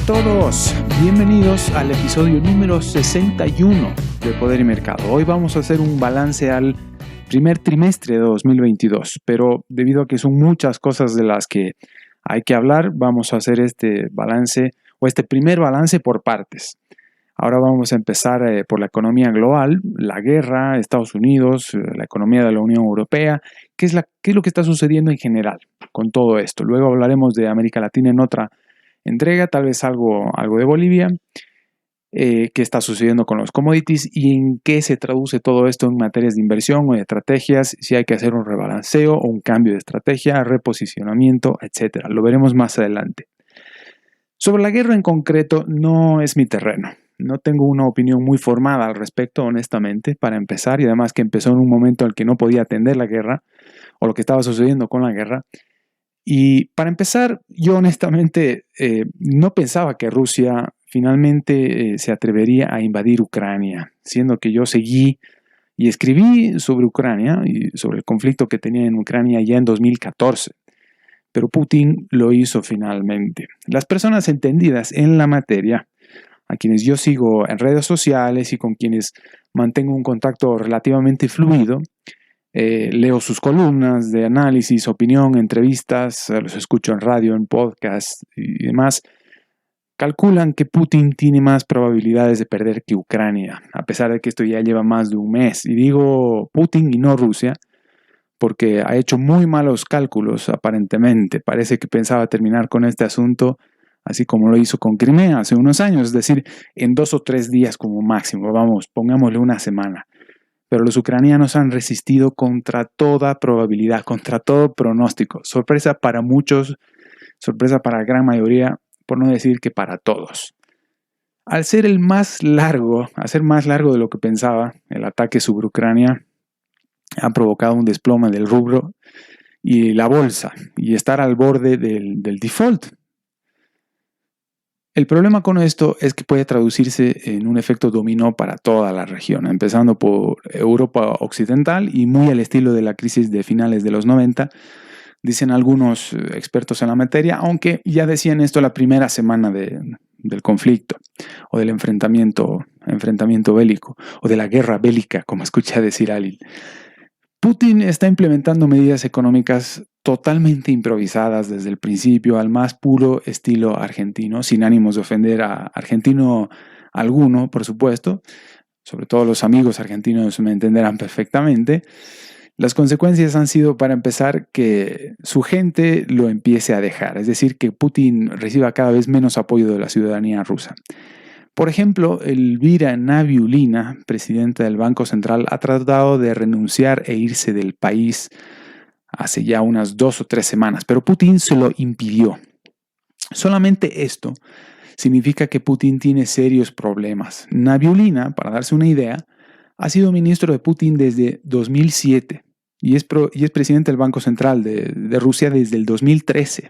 todos, bienvenidos al episodio número 61 de Poder y Mercado. Hoy vamos a hacer un balance al primer trimestre de 2022, pero debido a que son muchas cosas de las que hay que hablar, vamos a hacer este balance o este primer balance por partes. Ahora vamos a empezar por la economía global, la guerra, Estados Unidos, la economía de la Unión Europea, qué es lo que está sucediendo en general con todo esto. Luego hablaremos de América Latina en otra entrega, tal vez algo de Bolivia, qué está sucediendo con los commodities y en qué se traduce todo esto en materias de inversión o de estrategias, si hay que hacer un rebalanceo o un cambio de estrategia, reposicionamiento, etc. Lo veremos más adelante. Sobre la guerra en concreto, no es mi terreno. No tengo una opinión muy formada al respecto, honestamente, para empezar, y además que empezó en un momento en el que no podía atender la guerra o lo que estaba sucediendo con la guerra. Y para empezar, yo honestamente no pensaba que Rusia finalmente se atrevería a invadir Ucrania, siendo que yo seguí y escribí sobre Ucrania y sobre el conflicto que tenía en Ucrania ya en 2014. Pero Putin lo hizo finalmente. Las personas entendidas en la materia, a quienes yo sigo en redes sociales y con quienes mantengo un contacto relativamente fluido, leo sus columnas de análisis, opinión, entrevistas, los escucho en radio, en podcast y demás, calculan que Putin tiene más probabilidades de perder que Ucrania, a pesar de que esto ya lleva más de un mes. Y digo Putin y no Rusia, porque ha hecho muy malos cálculos aparentemente. Parece que pensaba terminar con este asunto así como lo hizo con Crimea hace unos años, es decir, en 2 o 3 días como máximo, vamos, pongámosle una semana. Pero los ucranianos han resistido contra toda probabilidad, contra todo pronóstico. Sorpresa para muchos, sorpresa para la gran mayoría, por no decir que para todos. Al ser más largo de lo que pensaba, el ataque sobre Ucrania ha provocado un desplome del rublo y la bolsa, y estar al borde del default. El problema con esto es que puede traducirse en un efecto dominó para toda la región, empezando por Europa Occidental y muy al estilo de la crisis de finales de los 90, dicen algunos expertos en la materia, aunque ya decían esto la primera semana del conflicto o del enfrentamiento bélico o de la guerra bélica, como escuché decir alguien. Putin está implementando medidas económicas totalmente improvisadas desde el principio al más puro estilo argentino, sin ánimos de ofender a argentino alguno, por supuesto. Sobre todo los amigos argentinos me entenderán perfectamente. Las consecuencias han sido, para empezar, que su gente lo empiece a dejar, es decir, que Putin reciba cada vez menos apoyo de la ciudadanía rusa. Por ejemplo, Elvira Nabiullina, presidenta del Banco Central, ha tratado de renunciar e irse del país hace ya unas 2 o 3 semanas, pero Putin se lo impidió. Solamente esto significa que Putin tiene serios problemas. Nabiullina, para darse una idea, ha sido ministro de Putin desde 2007 y es presidente del Banco Central de Rusia desde el 2013.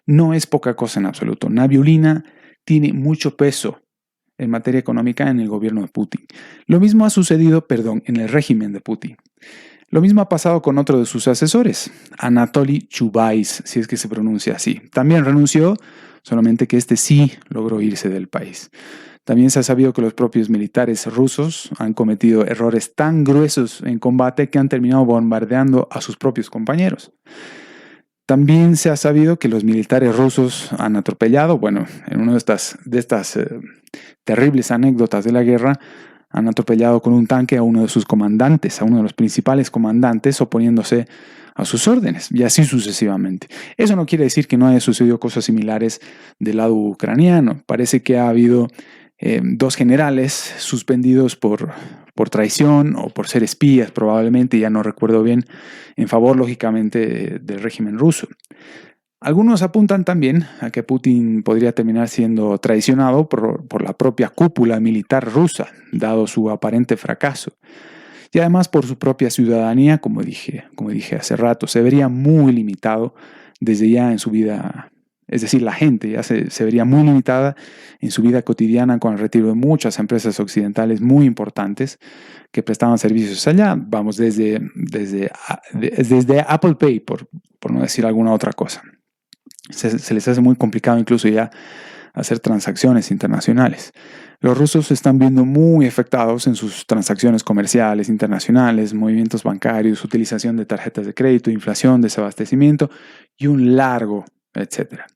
No es poca cosa en absoluto. Nabiullina tiene mucho peso en materia económica en el gobierno de Putin. Lo mismo ha sucedido, en el régimen de Putin. Lo mismo ha pasado con otro de sus asesores, Anatoly Chubais, si es que se pronuncia así. También renunció, solamente que este sí logró irse del país. También se ha sabido que los propios militares rusos han cometido errores tan gruesos en combate que han terminado bombardeando a sus propios compañeros. También se ha sabido que los militares rusos han atropellado, en una de estas terribles anécdotas de la guerra, han atropellado con un tanque a uno de sus comandantes, a uno de los principales comandantes, oponiéndose a sus órdenes, y así sucesivamente. Eso no quiere decir que no haya sucedido cosas similares del lado ucraniano. Parece que ha habido 2 generales suspendidos por traición o por ser espías, probablemente, ya no recuerdo bien, en favor, lógicamente, del régimen ruso. Algunos apuntan también a que Putin podría terminar siendo traicionado por la propia cúpula militar rusa, dado su aparente fracaso. Y además por su propia ciudadanía, como dije hace rato, se vería muy limitado desde ya en su vida. Es decir, la gente ya se vería muy limitada en su vida cotidiana con el retiro de muchas empresas occidentales muy importantes que prestaban servicios allá. Vamos, desde Apple Pay, por no decir alguna otra cosa. Se les hace muy complicado incluso ya hacer transacciones internacionales. Los rusos se están viendo muy afectados en sus transacciones comerciales internacionales, movimientos bancarios, utilización de tarjetas de crédito, inflación, desabastecimiento y un largo, etcétera.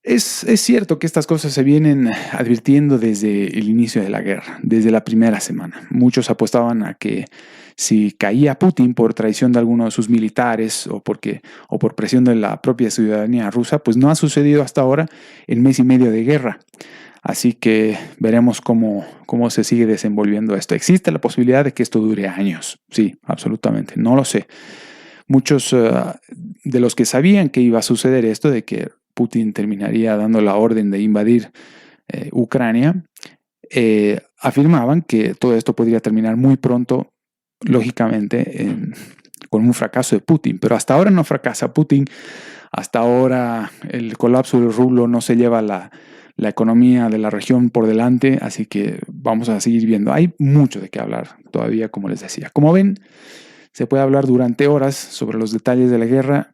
Es cierto que estas cosas se vienen advirtiendo desde el inicio de la guerra, desde la primera semana. Muchos apostaban a que si caía Putin por traición de alguno de sus militares o por presión de la propia ciudadanía rusa, pues no ha sucedido hasta ahora en mes y medio de guerra. Así que veremos cómo se sigue desenvolviendo esto. Existe la posibilidad de que esto dure años. Sí, absolutamente. No lo sé. Muchos de los que sabían que iba a suceder esto, de que Putin terminaría dando la orden de invadir Ucrania, afirmaban que todo esto podría terminar muy pronto, lógicamente, con un fracaso de Putin. Pero hasta ahora no fracasa Putin. Hasta ahora el colapso del rublo no se lleva la economía de la región por delante, así que vamos a seguir viendo. Hay mucho de qué hablar todavía, como les decía. Como ven, se puede hablar durante horas sobre los detalles de la guerra,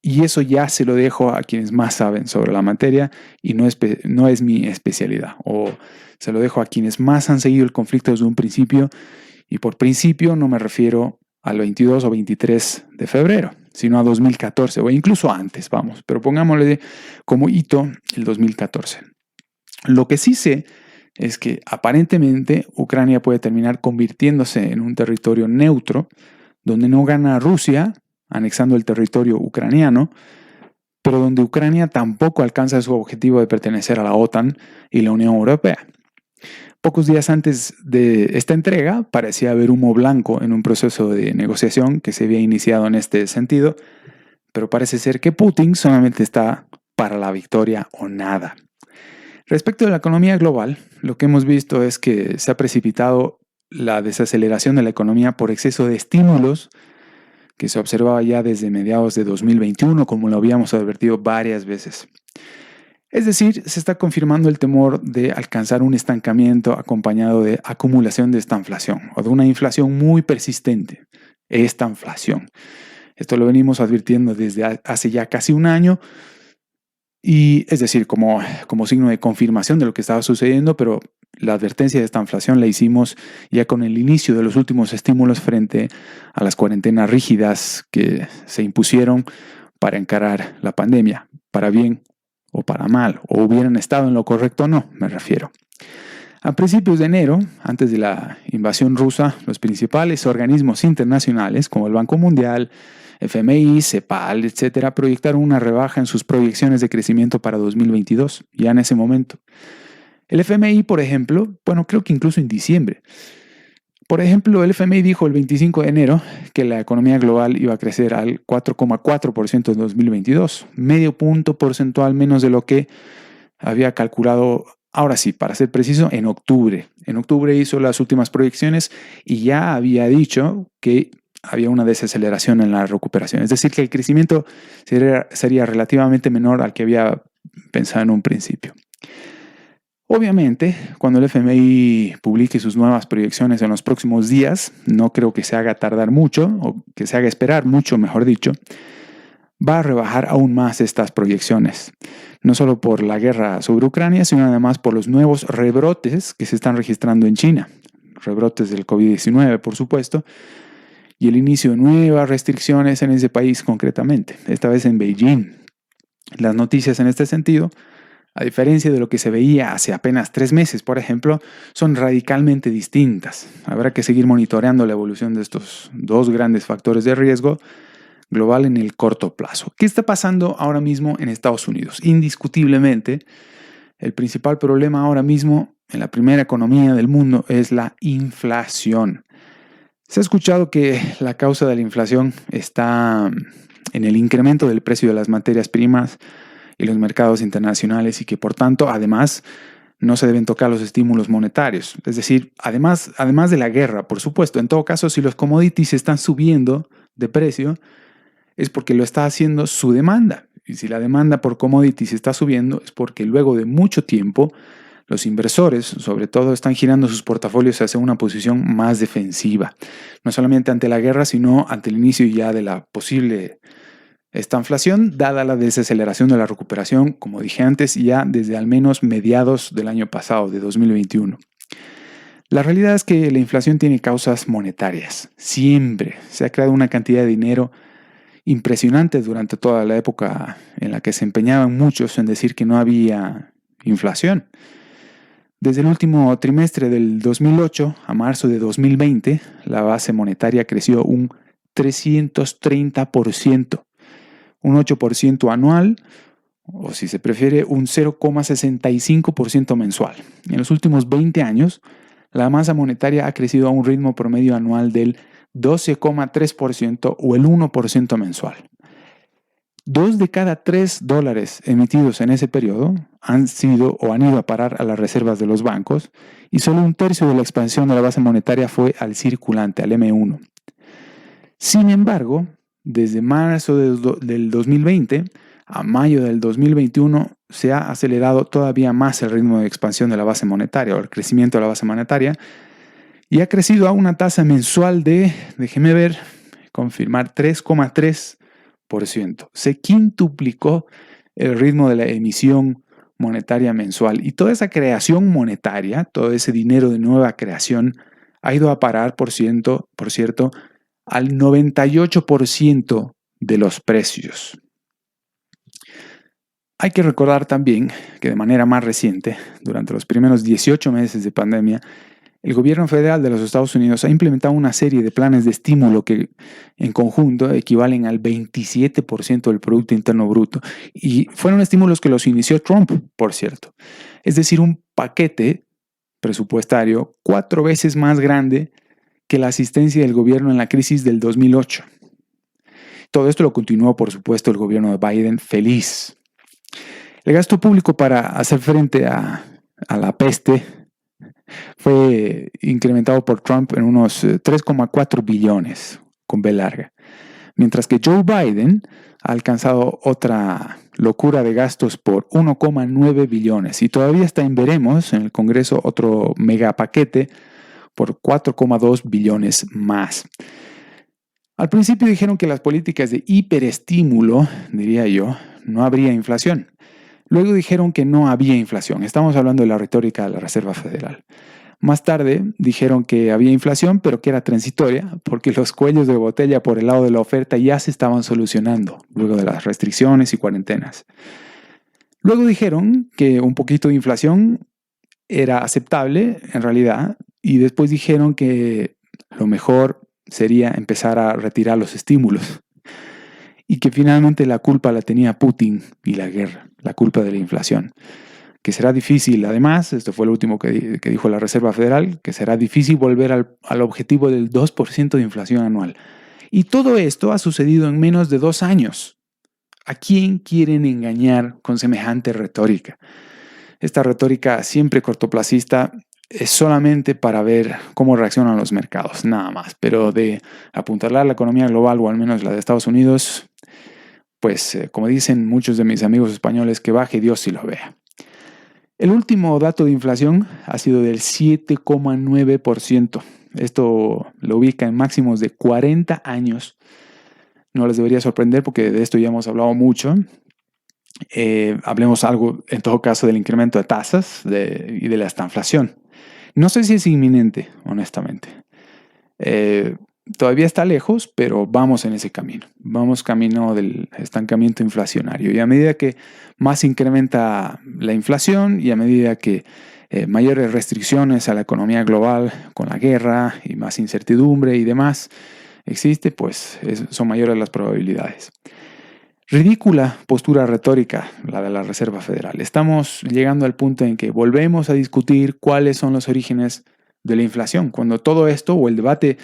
y eso ya se lo dejo a quienes más saben sobre la materia y no es mi especialidad. O se lo dejo a quienes más han seguido el conflicto desde un principio, y por principio no me refiero al 22 o 23 de febrero, sino a 2014 o incluso antes, vamos. Pero pongámosle como hito el 2014. Lo que sí sé es que aparentemente Ucrania puede terminar convirtiéndose en un territorio neutro, donde no gana Rusia, anexando el territorio ucraniano, pero donde Ucrania tampoco alcanza su objetivo de pertenecer a la OTAN y la Unión Europea. Pocos días antes de esta entrega parecía haber humo blanco en un proceso de negociación que se había iniciado en este sentido, pero parece ser que Putin solamente está para la victoria o nada. Respecto de la economía global, lo que hemos visto es que se ha precipitado la desaceleración de la economía por exceso de estímulos que se observaba ya desde mediados de 2021, como lo habíamos advertido varias veces. Es decir, se está confirmando el temor de alcanzar un estancamiento acompañado de acumulación de estanflación o de una inflación muy persistente. Estanflación. Esto lo venimos advirtiendo desde hace ya casi un año, y es decir, como signo de confirmación de lo que estaba sucediendo, pero la advertencia de esta inflación la hicimos ya con el inicio de los últimos estímulos frente a las cuarentenas rígidas que se impusieron para encarar la pandemia, para bien o para mal, o hubieran estado en lo correcto o no, me refiero. A principios de enero, antes de la invasión rusa, los principales organismos internacionales como el Banco Mundial, FMI, CEPAL, etcétera, proyectaron una rebaja en sus proyecciones de crecimiento para 2022, ya en ese momento. El FMI, por ejemplo, creo que incluso en diciembre. Por ejemplo, el FMI dijo el 25 de enero que la economía global iba a crecer al 4,4% en 2022, medio punto porcentual menos de lo que había calculado. Ahora sí, para ser preciso, en octubre. En octubre hizo las últimas proyecciones y ya había dicho que había una desaceleración en la recuperación. Es decir, que el crecimiento sería relativamente menor al que había pensado en un principio. Obviamente, cuando el FMI publique sus nuevas proyecciones en los próximos días, no creo que se haga tardar mucho, o que se haga esperar mucho, mejor dicho, va a rebajar aún más estas proyecciones. No solo por la guerra sobre Ucrania, sino además por los nuevos rebrotes que se están registrando en China. Rebrotes del COVID-19, por supuesto, y el inicio de nuevas restricciones en ese país concretamente, esta vez en Beijing. Las noticias en este sentido, a diferencia de lo que se veía hace apenas 3 meses, por ejemplo, son radicalmente distintas. Habrá que seguir monitoreando la evolución de estos dos grandes factores de riesgo global en el corto plazo. ¿Qué está pasando ahora mismo en Estados Unidos? Indiscutiblemente, el principal problema ahora mismo en la primera economía del mundo es la inflación. Se ha escuchado que la causa de la inflación está en el incremento del precio de las materias primas y los mercados internacionales, y que por tanto, además, no se deben tocar los estímulos monetarios. Es decir, además de la guerra, por supuesto. En todo caso, si los commodities están subiendo de precio, es porque lo está haciendo su demanda. Y si la demanda por commodities está subiendo, es porque luego de mucho tiempo los inversores, sobre todo, están girando sus portafolios hacia una posición más defensiva. No solamente ante la guerra, sino ante el inicio ya de la posible esta inflación, dada la desaceleración de la recuperación, como dije antes, ya desde al menos mediados del año pasado, de 2021. La realidad es que la inflación tiene causas monetarias. Siempre se ha creado una cantidad de dinero impresionante durante toda la época en la que se empeñaban muchos en decir que no había inflación. Desde el último trimestre del 2008 a marzo de 2020, la base monetaria creció un 330%, un 8% anual, o si se prefiere, un 0,65% mensual. En los últimos 20 años, la masa monetaria ha crecido a un ritmo promedio anual del 12,3% o el 1% mensual. 2 de cada 3 dólares emitidos en ese periodo han ido a parar a las reservas de los bancos y solo un tercio de la expansión de la base monetaria fue al circulante, al M1. Sin embargo, desde marzo del 2020 a mayo del 2021 se ha acelerado todavía más el ritmo de expansión de la base monetaria o el crecimiento de la base monetaria y ha crecido a una tasa mensual de, déjeme ver, confirmar, 3,3%. Se quintuplicó el ritmo de la emisión monetaria mensual y toda esa creación monetaria, todo ese dinero de nueva creación ha ido a parar, por cierto, al 98% de los precios. Hay que recordar también que de manera más reciente, durante los primeros 18 meses de pandemia, el gobierno federal de los Estados Unidos ha implementado una serie de planes de estímulo que en conjunto equivalen al 27% del Producto Interno Bruto. Y fueron estímulos que los inició Trump, por cierto. Es decir, un paquete presupuestario 4 veces más grande que la asistencia del gobierno en la crisis del 2008. Todo esto lo continuó, por supuesto, el gobierno de Biden feliz. El gasto público para hacer frente a la peste fue incrementado por Trump en unos 3,4 billones con B larga, mientras que Joe Biden ha alcanzado otra locura de gastos por 1,9 billones y todavía está en veremos en el Congreso otro megapaquete por 4,2 billones más. Al principio dijeron que las políticas de hiperestímulo, diría yo, no habría inflación. Luego dijeron que no había inflación. Estamos hablando de la retórica de la Reserva Federal. Más tarde dijeron que había inflación, pero que era transitoria, porque los cuellos de botella por el lado de la oferta ya se estaban solucionando, luego de las restricciones y cuarentenas. Luego dijeron que un poquito de inflación era aceptable, en realidad, y después dijeron que lo mejor sería empezar a retirar los estímulos. Y que finalmente la culpa la tenía Putin y la guerra, la culpa de la inflación. Que será difícil, además, esto fue lo último que dijo la Reserva Federal, que será difícil volver al objetivo del 2% de inflación anual. Y todo esto ha sucedido en menos de 2 años. ¿A quién quieren engañar con semejante retórica? Esta retórica siempre cortoplacista es solamente para ver cómo reaccionan los mercados, nada más. Pero de apuntalar la economía global, o al menos la de Estados Unidos, pues como dicen muchos de mis amigos españoles, que baje Dios y lo vea. El último dato de inflación ha sido del 7,9%. Esto lo ubica en máximos de 40 años. No les debería sorprender porque de esto ya hemos hablado mucho. Hablemos algo, en todo caso, del incremento de tasas y de la estanflación. No sé si es inminente, honestamente. Todavía está lejos, pero vamos en ese camino. Vamos camino del estancamiento inflacionario. Y a medida que más incrementa la inflación y a medida que mayores restricciones a la economía global con la guerra y más incertidumbre y demás existe, pues son mayores las probabilidades. Ridícula postura retórica la de la Reserva Federal. Estamos llegando al punto en que volvemos a discutir cuáles son los orígenes de la inflación, cuando todo esto o el debate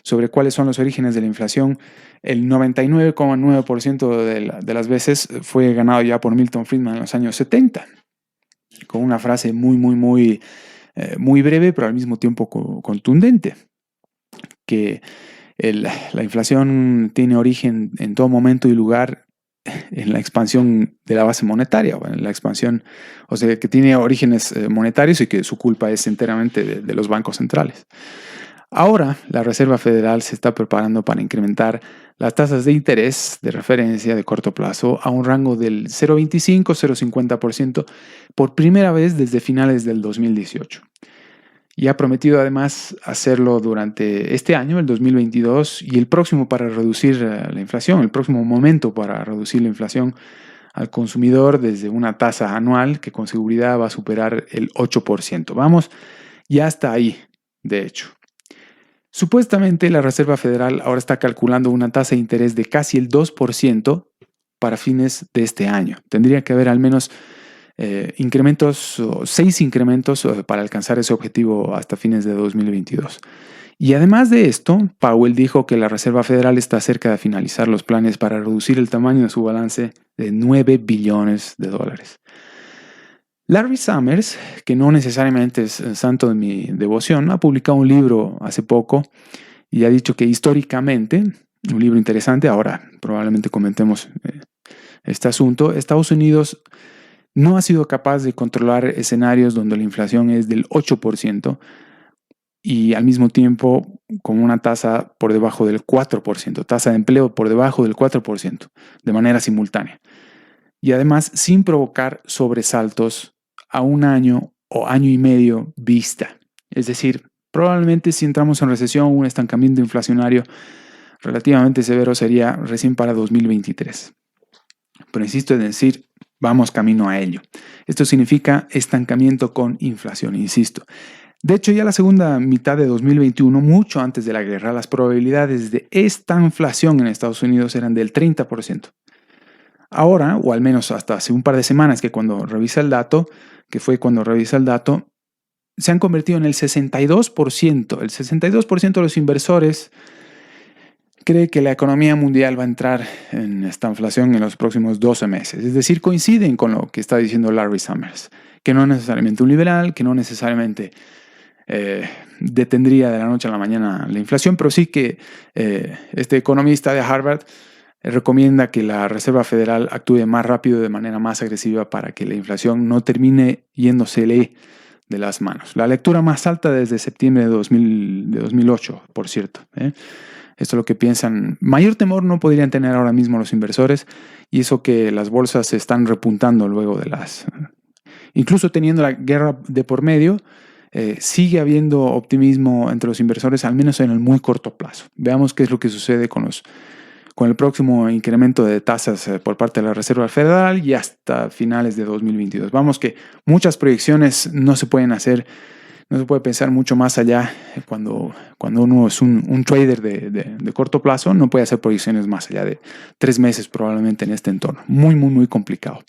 sobre cuáles son los orígenes de la inflación, el 99,9% de las veces fue ganado ya por Milton Friedman en los años 70, con una frase muy breve, pero al mismo tiempo contundente, que la inflación tiene origen en todo momento y lugar en la expansión de la base monetaria, o en la expansión, o sea, que tiene orígenes monetarios y que su culpa es enteramente de los bancos centrales. Ahora, la Reserva Federal se está preparando para incrementar las tasas de interés de referencia de corto plazo a un rango del 0,25-0,50% por primera vez desde finales del 2018. Y ha prometido además hacerlo durante este año, el 2022, y el próximo para reducir la inflación, el próximo momento para reducir la inflación al consumidor desde una tasa anual que con seguridad va a superar el 8%. Vamos, ya está ahí, de hecho. Supuestamente la Reserva Federal ahora está calculando una tasa de interés de casi el 2% para fines de este año. Tendría que haber al menos incrementos, 6 incrementos para alcanzar ese objetivo hasta fines de 2022. Y además de esto, Powell dijo que la Reserva Federal está cerca de finalizar los planes para reducir el tamaño de su balance de 9 billones de dólares. Larry Summers, que no necesariamente es santo de mi devoción, ha publicado un libro hace poco y ha dicho que históricamente, un libro interesante, ahora probablemente comentemos este asunto, Estados Unidos no ha sido capaz de controlar escenarios donde la inflación es del 8% y al mismo tiempo con una tasa por debajo del 4%, tasa de empleo por debajo del 4%, de manera simultánea. Y además sin provocar sobresaltos a un año o año y medio vista. Es decir, probablemente si entramos en recesión, un estancamiento inflacionario relativamente severo sería recién para 2023. Pero insisto en decir, vamos camino a ello. Esto significa estancamiento con inflación, insisto. De hecho, ya la segunda mitad de 2021, mucho antes de la guerra, las probabilidades de estanflación en Estados Unidos eran del 30%. Ahora, o al menos hasta hace un par de semanas que fue cuando revisa el dato, se han convertido en el 62%. El 62% de los inversores cree que la economía mundial va a entrar en estanflación en los próximos 12 meses. Es decir, coinciden con lo que está diciendo Larry Summers, que no es necesariamente un liberal, que no necesariamente detendría de la noche a la mañana la inflación, pero sí que este economista de Harvard recomienda que la Reserva Federal actúe más rápido, de manera más agresiva, para que la inflación no termine yéndosele de las manos. La lectura más alta desde septiembre de 2008, por cierto. Esto es lo que piensan. Mayor temor no podrían tener ahora mismo los inversores, y eso que las bolsas se están repuntando luego de incluso teniendo la guerra de por medio, sigue habiendo optimismo entre los inversores, al menos en el muy corto plazo. Veamos qué es lo que sucede con el próximo incremento de tasas por parte de la Reserva Federal y hasta finales de 2022. Vamos, que muchas proyecciones no se pueden hacer, no se puede pensar mucho más allá. Cuando uno es un trader de corto plazo, no puede hacer proyecciones más allá de 3 meses probablemente en este entorno. Muy, muy, muy complicado.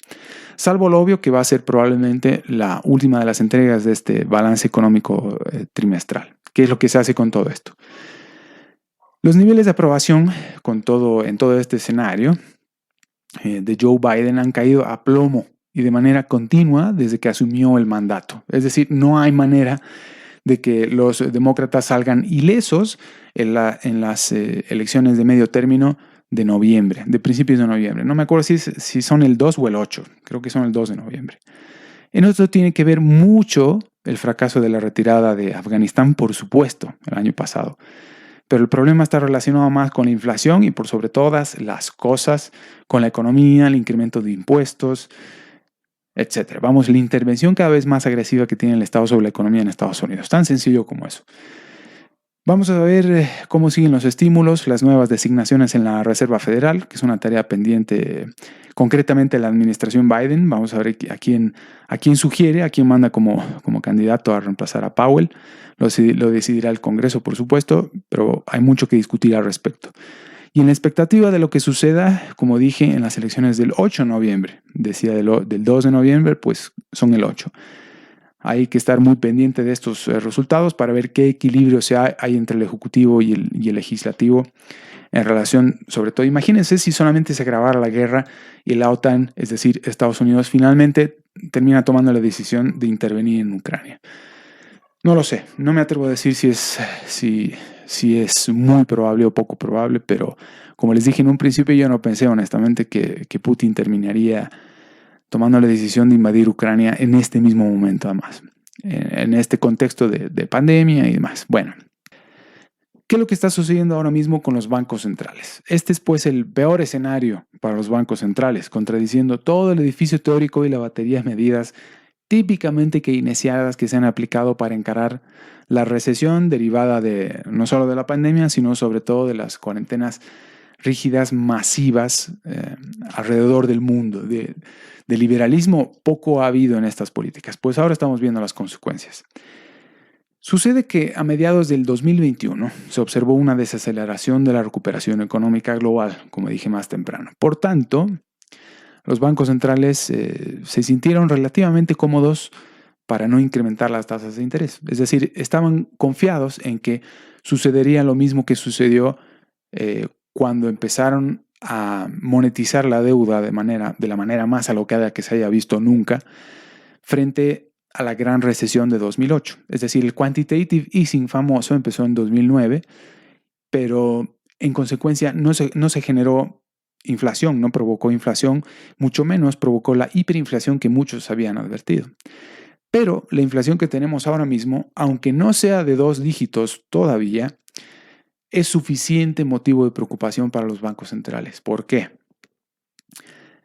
Salvo lo obvio que va a ser probablemente la última de las entregas de este balance económico trimestral. ¿Qué es lo que se hace con todo esto? Los niveles de aprobación en todo este escenario de Joe Biden han caído a plomo y de manera continua desde que asumió el mandato. Es decir, no hay manera de que los demócratas salgan ilesos en las elecciones de medio término de noviembre, de principios de noviembre. No me acuerdo si son el 2 o el 8, creo que son el 2 de noviembre. En esto tiene que ver mucho el fracaso de la retirada de Afganistán, por supuesto, el año pasado. Pero el problema está relacionado más con la inflación y por sobre todas las cosas, con la economía, el incremento de impuestos, etc. Vamos, la intervención cada vez más agresiva que tiene el Estado sobre la economía en Estados Unidos. Tan sencillo como eso. Vamos a ver cómo siguen los estímulos, las nuevas designaciones en la Reserva Federal, que es una tarea pendiente concretamente la administración Biden. Vamos a ver a quién sugiere, a quién manda como candidato a reemplazar a Powell. Lo decidirá el Congreso, por supuesto, pero hay mucho que discutir al respecto. Y en la expectativa de lo que suceda, como dije, en las elecciones del 8 de noviembre, decía del 2 de noviembre, pues son el 8. Hay que estar muy pendiente de estos resultados para ver qué equilibrio hay entre el Ejecutivo y el Legislativo en relación, sobre todo, imagínense si solamente se agravara la guerra y la OTAN, es decir, Estados Unidos, finalmente termina tomando la decisión de intervenir en Ucrania. No lo sé, no me atrevo a decir si es muy probable o poco probable, pero como les dije en un principio, yo no pensé honestamente que Putin terminaría tomando la decisión de invadir Ucrania en este mismo momento, además, en este contexto de pandemia y demás. Bueno, ¿Qué es lo que está sucediendo ahora mismo con los bancos centrales? Este es pues el peor escenario para los bancos centrales, contradiciendo todo el edificio teórico y la batería de medidas típicamente keynesianas que se han aplicado para encarar la recesión derivada de no solo de la pandemia, sino sobre todo de las cuarentenas rígidas masivas alrededor del mundo. De liberalismo poco ha habido en estas políticas, pues ahora estamos viendo las consecuencias. Sucede que a mediados del 2021 se observó una desaceleración de la recuperación económica global, como dije más temprano. Por tanto, los bancos centrales se sintieron relativamente cómodos para no incrementar las tasas de interés. Es decir, estaban confiados en que sucedería lo mismo que sucedió cuando empezaron a monetizar la deuda de la manera más alocada que se haya visto nunca frente a la gran recesión de 2008. Es decir, el quantitative easing famoso empezó en 2009, pero en consecuencia no se generó inflación, no provocó inflación, mucho menos provocó la hiperinflación que muchos habían advertido. Pero la inflación que tenemos ahora mismo, aunque no sea de 2 dígitos todavía, es suficiente motivo de preocupación para los bancos centrales. ¿Por qué?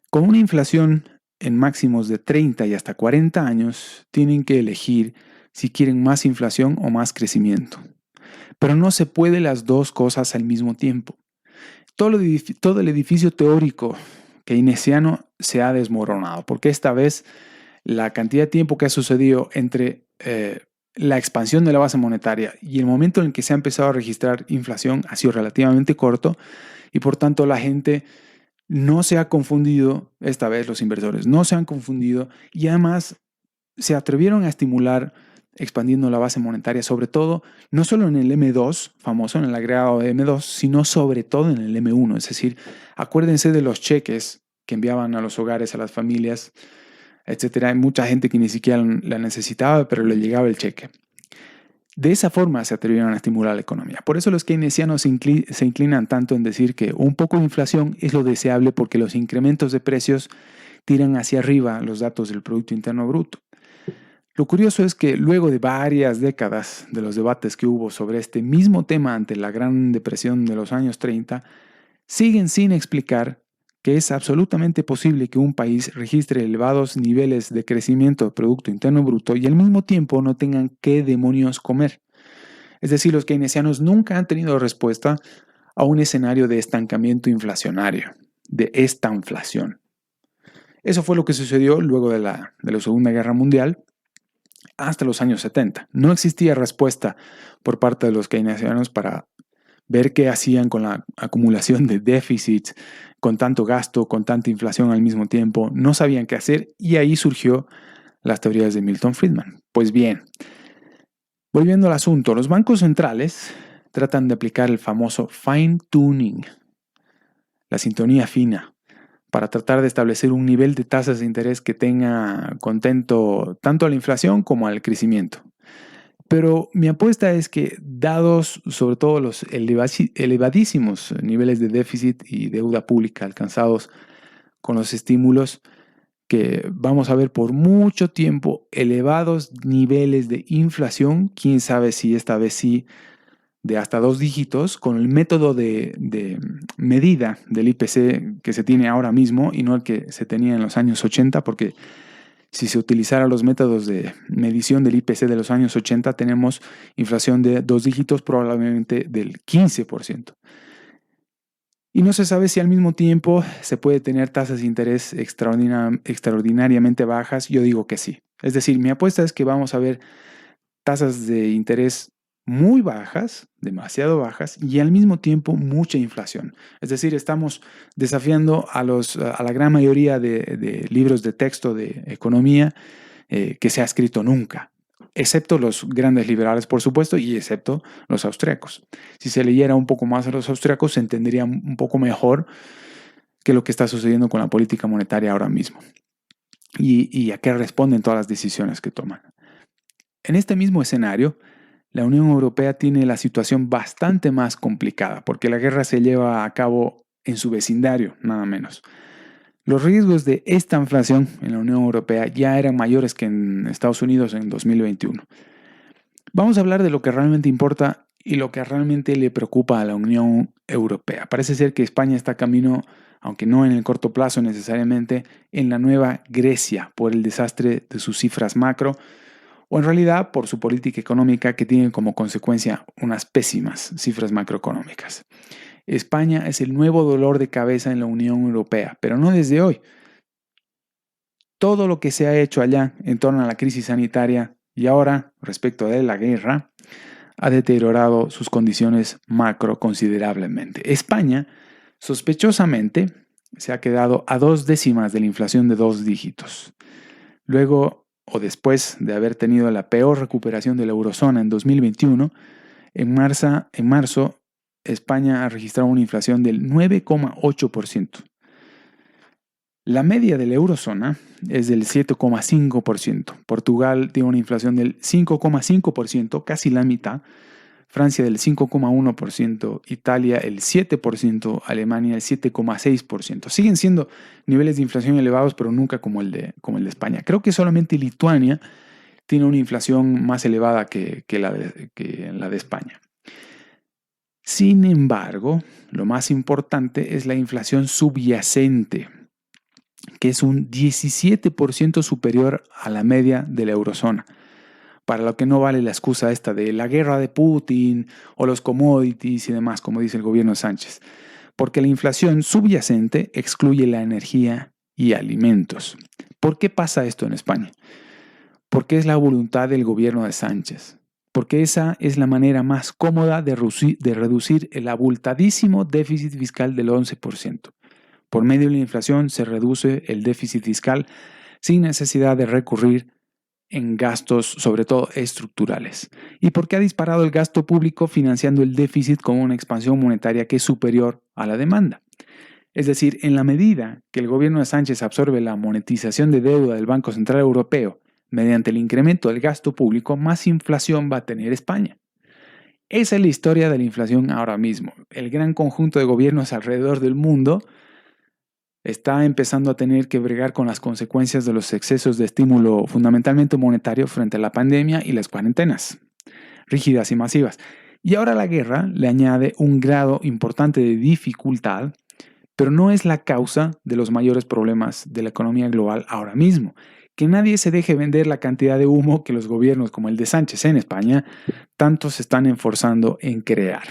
Con una inflación en máximos de 30 y hasta 40 años, tienen que elegir si quieren más inflación o más crecimiento. Pero no se puede las dos cosas al mismo tiempo. Todo el edificio teórico keynesiano se ha desmoronado, porque esta vez la cantidad de tiempo que ha sucedido entre la expansión de la base monetaria y el momento en el que se ha empezado a registrar inflación ha sido relativamente corto y por tanto la gente no se ha confundido, esta vez los inversores no se han confundido y además se atrevieron a estimular expandiendo la base monetaria, sobre todo, no solo en el M2, famoso en el agregado de M2, sino sobre todo en el M1. Es decir, acuérdense de los cheques que enviaban a los hogares, a las familias, etcétera. Hay mucha gente que ni siquiera la necesitaba, pero le llegaba el cheque. De esa forma se atrevieron a estimular la economía. Por eso los keynesianos se inclinan tanto en decir que un poco de inflación es lo deseable porque los incrementos de precios tiran hacia arriba los datos del Producto Interno Bruto. Lo curioso es que luego de varias décadas de los debates que hubo sobre este mismo tema ante la Gran Depresión de los años 30, siguen sin explicar que es absolutamente posible que un país registre elevados niveles de crecimiento del Producto Interno Bruto y al mismo tiempo no tengan qué demonios comer. Es decir, los keynesianos nunca han tenido respuesta a un escenario de estancamiento inflacionario, de estanflación. Eso fue lo que sucedió luego de la Segunda Guerra Mundial hasta los años 70. No existía respuesta por parte de los keynesianos para ver qué hacían con la acumulación de déficits, con tanto gasto, con tanta inflación al mismo tiempo. No sabían qué hacer y ahí surgió las teorías de Milton Friedman. Pues bien, volviendo al asunto, los bancos centrales tratan de aplicar el famoso fine tuning, la sintonía fina, para tratar de establecer un nivel de tasas de interés que tenga contento tanto a la inflación como al crecimiento. Pero mi apuesta es que, dados sobre todo los elevadísimos niveles de déficit y deuda pública alcanzados con los estímulos, que vamos a ver por mucho tiempo elevados niveles de inflación, quién sabe si esta vez sí, de hasta 2 dígitos, con el método de medida del IPC que se tiene ahora mismo y no el que se tenía en los años 80, porque si se utilizaran los métodos de medición del IPC de los años 80, tenemos inflación de 2 dígitos, probablemente del 15%. Y no se sabe si al mismo tiempo se puede tener tasas de interés extraordinariamente bajas. Yo digo que sí. Es decir, mi apuesta es que vamos a ver tasas de interés muy bajas, demasiado bajas, y al mismo tiempo mucha inflación. Es decir, estamos desafiando a la gran mayoría de libros de texto de economía que se ha escrito nunca, excepto los grandes liberales, por supuesto, y excepto los austriacos. Si se leyera un poco más a los austriacos, se entendería un poco mejor qué es lo que está sucediendo con la política monetaria ahora mismo y a qué responden todas las decisiones que toman. En este mismo escenario, la Unión Europea tiene la situación bastante más complicada porque la guerra se lleva a cabo en su vecindario, nada menos. Los riesgos de esta inflación en la Unión Europea ya eran mayores que en Estados Unidos en 2021. Vamos a hablar de lo que realmente importa y lo que realmente le preocupa a la Unión Europea. Parece ser que España está camino, aunque no en el corto plazo necesariamente, en la nueva Grecia por el desastre de sus cifras macro, o en realidad por su política económica que tiene como consecuencia unas pésimas cifras macroeconómicas. España es el nuevo dolor de cabeza en la Unión Europea, pero no desde hoy. Todo lo que se ha hecho allá en torno a la crisis sanitaria y ahora respecto de la guerra ha deteriorado sus condiciones macro considerablemente. España, sospechosamente, se ha quedado a 2 décimas de la inflación de 2 dígitos. Luego o después de haber tenido la peor recuperación de la eurozona en 2021, en marzo España ha registrado una inflación del 9,8%. La media de la eurozona es del 7,5%. Portugal tiene una inflación del 5,5%, casi la mitad. Francia del 5,1%, Italia el 7%, Alemania el 7,6%. Siguen siendo niveles de inflación elevados, pero nunca como el de España. Creo que solamente Lituania tiene una inflación más elevada que la de España. Sin embargo, lo más importante es la inflación subyacente, que es un 17% superior a la media de la eurozona. Para lo que no vale la excusa esta de la guerra de Putin o los commodities y demás, como dice el gobierno de Sánchez. Porque la inflación subyacente excluye la energía y alimentos. ¿Por qué pasa esto en España? Porque es la voluntad del gobierno de Sánchez. Porque esa es la manera más cómoda de reducir el abultadísimo déficit fiscal del 11%. Por medio de la inflación se reduce el déficit fiscal sin necesidad de recurrir en gastos, sobre todo estructurales. ¿Y por qué ha disparado el gasto público financiando el déficit con una expansión monetaria que es superior a la demanda? Es decir, en la medida que el gobierno de Sánchez absorbe la monetización de deuda del Banco Central Europeo mediante el incremento del gasto público, más inflación va a tener España. Esa es la historia de la inflación ahora mismo. El gran conjunto de gobiernos alrededor del mundo está empezando a tener que bregar con las consecuencias de los excesos de estímulo fundamentalmente monetario frente a la pandemia y las cuarentenas rígidas y masivas. Y ahora la guerra le añade un grado importante de dificultad, pero no es la causa de los mayores problemas de la economía global ahora mismo. Que nadie se deje vender la cantidad de humo que los gobiernos como el de Sánchez en España tanto se están esforzando en crear.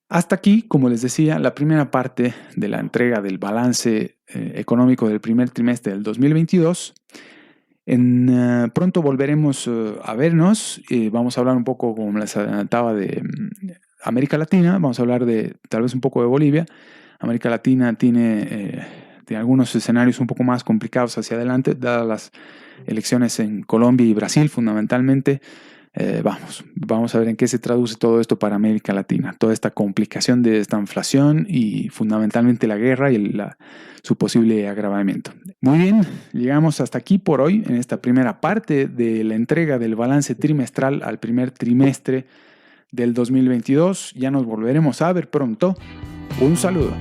Hasta aquí, como les decía, la primera parte de la entrega del balance económico del primer trimestre del 2022. Pronto volveremos a vernos. Vamos a hablar un poco, como les adelantaba, de América Latina. Vamos a hablar de tal vez un poco de Bolivia. América Latina tiene algunos escenarios un poco más complicados hacia adelante, dadas las elecciones en Colombia y Brasil fundamentalmente. Vamos a ver en qué se traduce todo esto para América Latina, toda esta complicación de esta inflación y fundamentalmente la guerra y su posible agravamiento. Muy bien, llegamos hasta aquí por hoy en esta primera parte de la entrega del balance trimestral al primer trimestre del 2022. Ya nos volveremos a ver pronto. Un saludo.